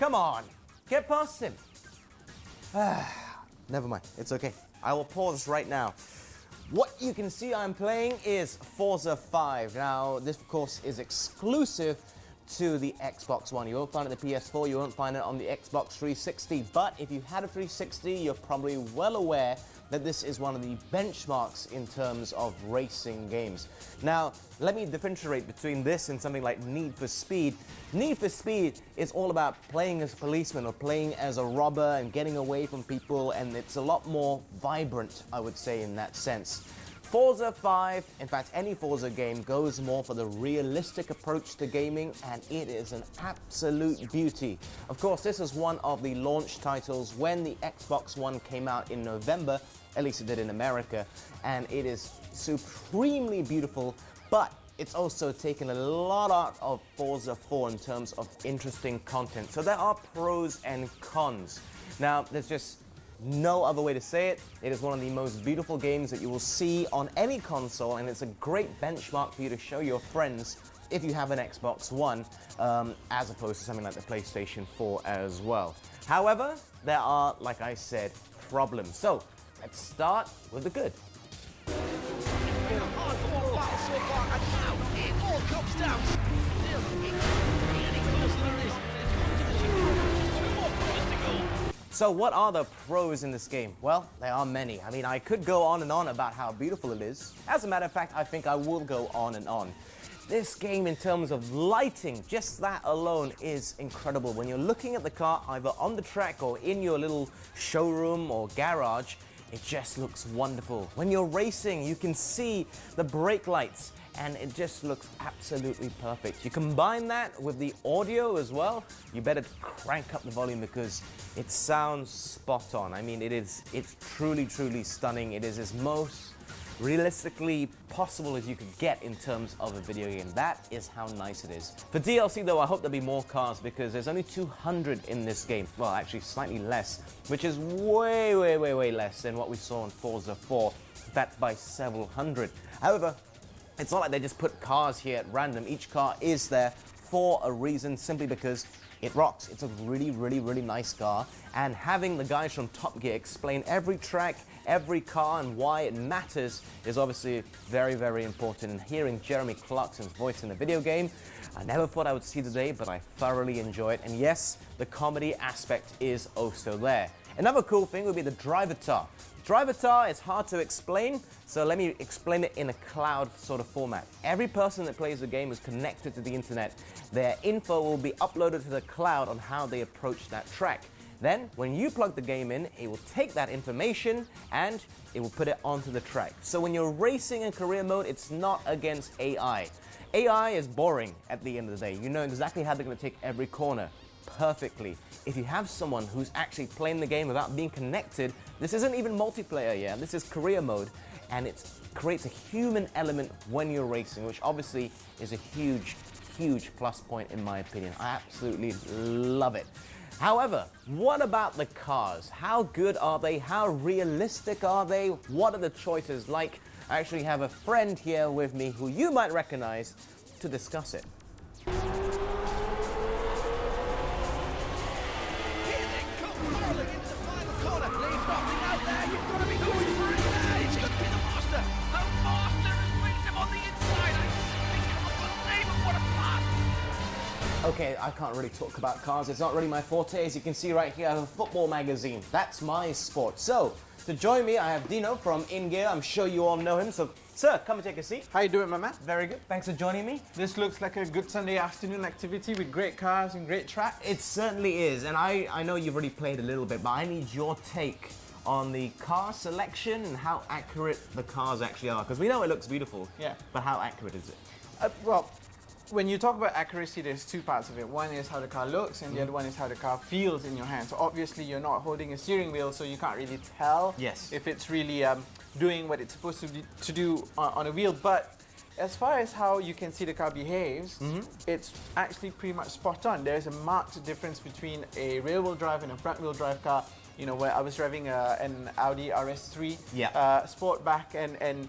Come on, get past him. Never mind, it's okay. I will pause right now. What you can see I'm playing is Forza 5. Now, this of course is exclusive to the Xbox One. You won't find it on the PS4, you won't find it on the Xbox 360, but if you had a 360, you're probably well aware that this is one of the benchmarks in terms of racing games. Now, let me differentiate between this and something like Need for Speed. Need for Speed is all about playing as a policeman or playing as a robber and getting away from people, and it's a lot more vibrant, I would say, in that sense. Forza 5, in fact any Forza game, goes more for the realistic approach to gaming, and it is an absolute beauty. Of course, this is one of the launch titles when the Xbox One came out in November, at least it did in America, and it is supremely beautiful, but it's also taken a lot out of Forza 4 in terms of interesting content. So there are pros and cons. Now, there's just no other way to say it. It is one of the most beautiful games that you will see on any console, and it's a great benchmark for you to show your friends if you have an Xbox One, as opposed to something like the PlayStation 4 as well. However, there are, like I said, problems. So let's start with the good. So what are the pros in this game? Well, there are many. I mean, I could go on and on about how beautiful it is. As a matter of fact, I think I will go on and on. This game, in terms of lighting, just that alone is incredible. When you're looking at the car, either on the track or in your little showroom or garage, it just looks wonderful. When you're racing, you can see the brake lights, and it just looks absolutely perfect. You combine that with the audio as well, you better crank up the volume because it sounds spot on. I mean, it's truly, truly stunning. It is as most realistically possible as you could get in terms of a video game. That is how nice it is. For DLC though, I hope there'll be more cars because there's only 200 in this game. Well, actually slightly less, which is way, way, way, way less than what we saw in Forza 4. In fact, by several hundred. However, it's not like they just put cars here at random. Each car is there for a reason, simply because it rocks. It's a really, really, really nice car. And having the guys from Top Gear explain every track, every car, and why it matters is obviously very, very important. And hearing Jeremy Clarkson's voice in the video game, I never thought I would see the day, but I thoroughly enjoy it. And yes, the comedy aspect is also there. Another cool thing would be the drivatar. Drivatar is hard to explain, so let me explain it in a cloud sort of format. Every person that plays the game is connected to the internet. Their info will be uploaded to the cloud on how they approach that track. Then, when you plug the game in, it will take that information and it will put it onto the track. So when you're racing in career mode, it's not against AI. AI is boring at the end of the day. You know exactly how they're going to take every corner perfectly. If you have someone who's actually playing the game without being connected, this isn't even multiplayer yet, this is career mode, and it creates a human element when you're racing, which obviously is a huge, huge plus point in my opinion. I absolutely love it. However, what about the cars? How good are they? How realistic are they? What are the choices like? I actually have a friend here with me who you might recognize to discuss it. Okay, I can't really talk about cars. It's not really my forte. As you can see right here, I have a football magazine. That's my sport. So, to join me, I have Dino from In Gear. I'm sure you all know him. So, sir, come and take a seat. How you doing, my man? Very good. Thanks for joining me. This looks like a good Sunday afternoon activity with great cars and great tracks. It certainly is. And I know you've already played a little bit, but I need your take on the car selection and how accurate the cars actually are. Because we know it looks beautiful. Yeah. But how accurate is it? Well, when you talk about accuracy, there's two parts of it. One is how the car looks, and the other one is how the car feels in your hand. So obviously you're not holding a steering wheel, so you can't really tell Yes. if it's really doing what it's supposed to do on a wheel. But as far as how you can see the car behaves, it's actually pretty much spot on. There's a marked difference between a rear-wheel drive and a front-wheel drive car. You know, where I was driving an Audi RS3 Sportback, and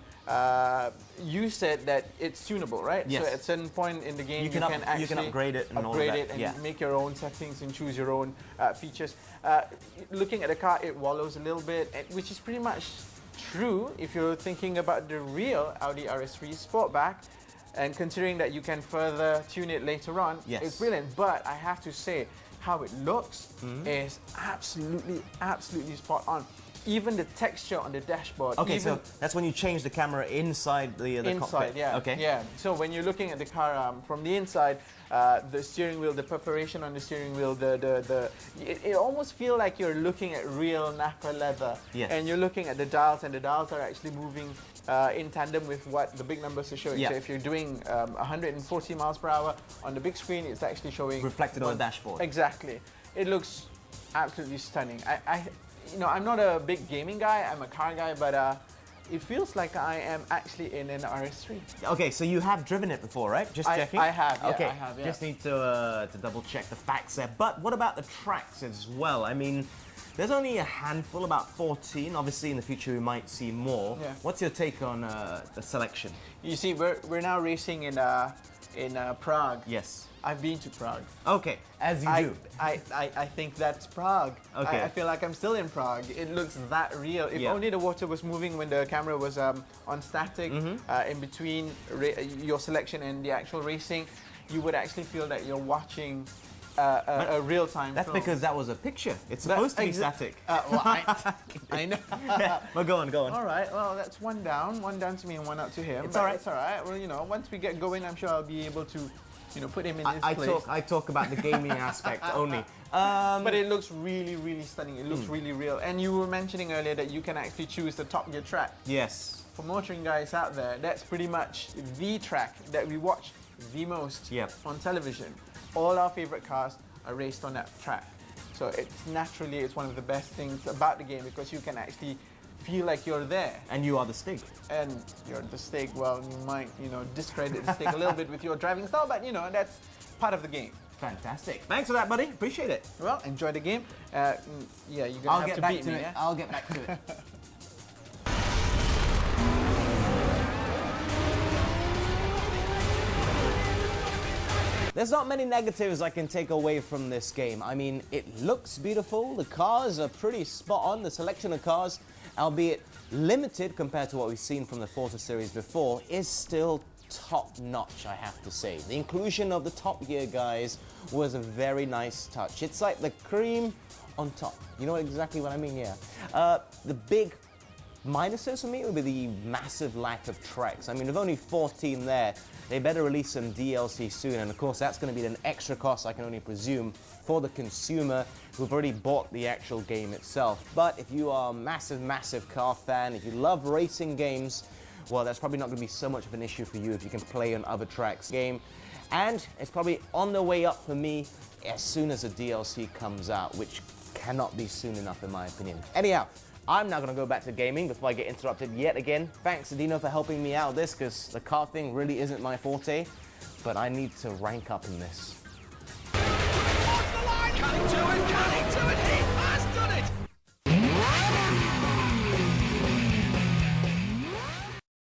you said that it's tunable, right? Yes. So at a certain point in the game, you can upgrade it and all upgrade that. it and make your own settings and choose your own features. Looking at the car, it wallows a little bit, which is pretty much true if you're thinking about the real Audi RS3 Sportback. And considering that you can further tune it later on, it's brilliant. But I have to say, how it looks is absolutely spot on. Even the texture on the dashboard. Okay, so that's when you change the camera inside the cockpit. Yeah. Okay. Yeah. So when you're looking at the car from the inside, the steering wheel, the perforation on the steering wheel, it almost feels like you're looking at real Napa leather. Yes. And you're looking at the dials, and the dials are actually moving in tandem with what the big numbers are showing. Yeah. So if you're doing 140 miles per hour on the big screen, it's actually showing reflected on the dashboard. Exactly. It looks absolutely stunning. I'm not a big gaming guy. I'm a car guy, but it feels like I am actually in an RS3. Okay, so you have driven it before, right? Just checking. I have. Yeah, okay. I have. Yeah. Just need to double check the facts there. But what about the tracks as well? I mean, there's only a handful, about 14. Obviously, in the future we might see more. Yeah. What's your take on the selection? You see, we're now racing in Prague. Yes. I've been to Prague. Okay, as you do. I think that's Prague. Okay. I feel like I'm still in Prague. It looks that real. If only the water was moving when the camera was on static, in between your selection and the actual racing, you would actually feel that you're watching a real-time That's film. because that was a picture. It's supposed to be static. Well, I know. But go on. All right, well, that's one down to me and one up to him. It's all right. It's all right. Well, once we get going, I'm sure I'll be able to, put him in his place. I talk about the gaming aspect only. But it looks really stunning. It looks really real. And you were mentioning earlier that you can actually choose the Top Gear track. Yes. For motoring guys out there, that's pretty much the track that we watch the most on television. All our favorite cars are raced on that track. So it's one of the best things about the game, because you can actually feel like you're there. And you are the Stig. And you're the Stig. Well, you might, discredit the Stig a little bit with your driving style, but, that's part of the game. Fantastic. Thanks for that, buddy. Appreciate it. Well, enjoy the game. You're going to have to beat me, yeah? I'll get back to it. There's not many negatives I can take away from this game. I mean, it looks beautiful, the cars are pretty spot on, the selection of cars, albeit limited compared to what we've seen from the Forza series before, is still top-notch, I have to say. The inclusion of the Top Gear guys was a very nice touch. It's like the cream on top. You know exactly what I mean? Yeah. The big minuses for me would be the massive lack of tracks. I mean, with only 14 there, they better release some DLC soon, and of course that's going to be an extra cost, I can only presume, for the consumer who've already bought the actual game itself. But if you are a massive car fan, if you love racing games, well, that's probably not going to be so much of an issue for you if you can play on other tracks game. And it's probably on the way up for me as soon as the DLC comes out, which cannot be soon enough in my opinion. Anyhow, I'm now going to go back to gaming before I get interrupted yet again. Thanks, Dino, for helping me out with this, because the car thing really isn't my forte, but I need to rank up in this. Cutting to it,